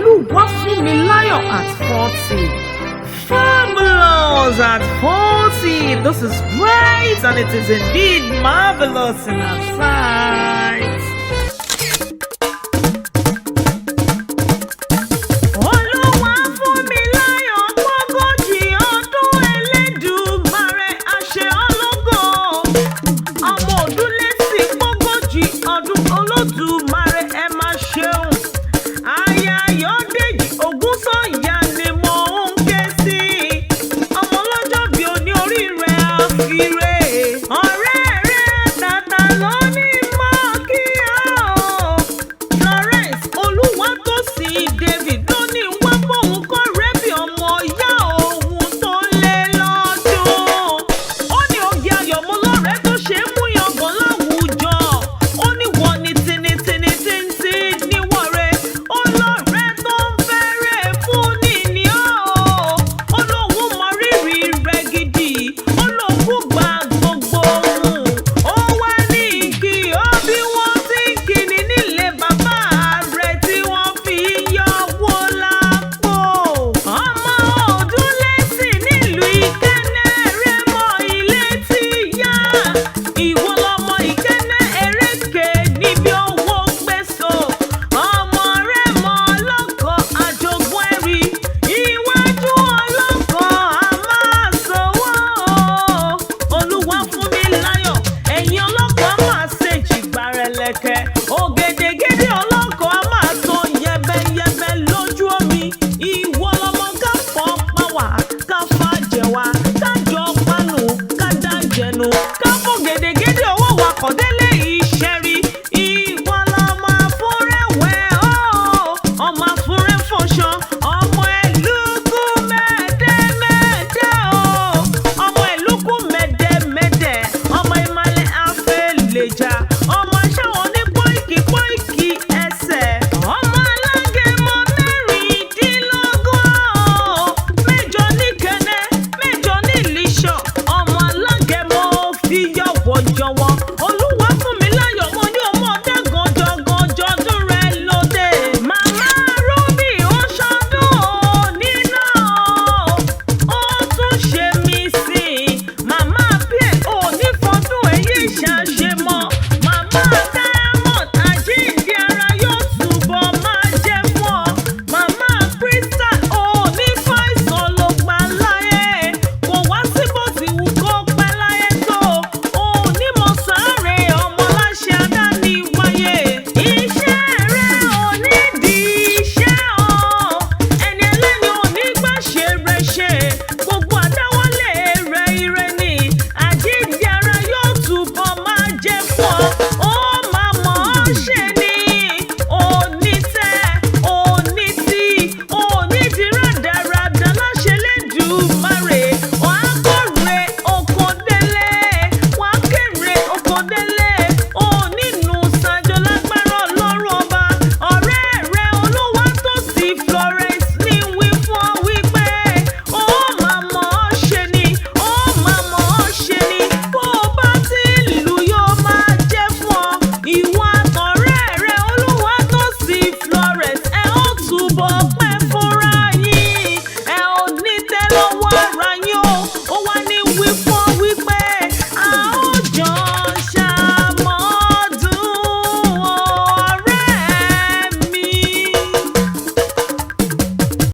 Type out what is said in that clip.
Oluwafúnmiláyọ̀ at 40. Fabulous at 40. This is great and it is indeed marvelous in our sight. Oluwafúnmiláyọ̀ pọ́gọ́jì ọdún Elédùmarè àṣẹ ológo. Ọmọ Òdúlésì pọ́gọ́jì ọdún Olódùmarè ẹ máa ṣeun. Aya Ayọ̀dèjì Ògúnsànyà ni mo ń ké sí. Ọmọ ọlọ́jọ́ bí oní orí rẹ̀ àfiré. Ọ̀rẹ́ rẹ̀ tàtà ló ní mọ́ kí á o. Florence Olúwatósìn David ló ní wá bóun kọ́ rẹ́bì ọmọ ìyá òun tó lé lọ́dún. Ó ní oge ayọ̀ mo lọ́rẹ̀ẹ́ tó ṣe é mú yangàn láwùjọ. Ó ní wọ́n ní tinitini tíntín níwọ̀n rẹ̀. Ó lọ́rẹ̀ẹ́ tó ń fẹ́rẹ̀ fún níní o. Ó lóun mọ rírì rẹ̀ gidi. Ó lóun gba gbogbo ohun. Ó wá ní kí ó bí wọ́n ti ń kíni nílé bàbá rẹ̀ tí wọ́n fi ń yọwó lápò. Ọmọ Òdúlésì nílùú Ikenne Remo ilé ti yá. Ìwọ lọmọ Ikenne eréke níbi owó gbèsò. Ọmọ Remo ọlọ́kọ̀ àjogún ẹ̀rí. Iwájú ọlọ́kọ̀ a máa sọ̀wọ́. Olúwafúnmiláyọ̀ ẹ̀yìn ọlọ́kọ̀ a máa ṣèjì gbàrẹ̀lẹ̀kẹ̀. Ògèdègèdè ọlọ́kọ̀ a máa tó yẹbẹyẹbẹ lójú omi. Ìwọ lọmọ ká fọ́ pa wá, ká fà jẹ wá, ká jọ panu, ká dá jẹnu, ká fò gèdègèdè owó wa kọ̀ délé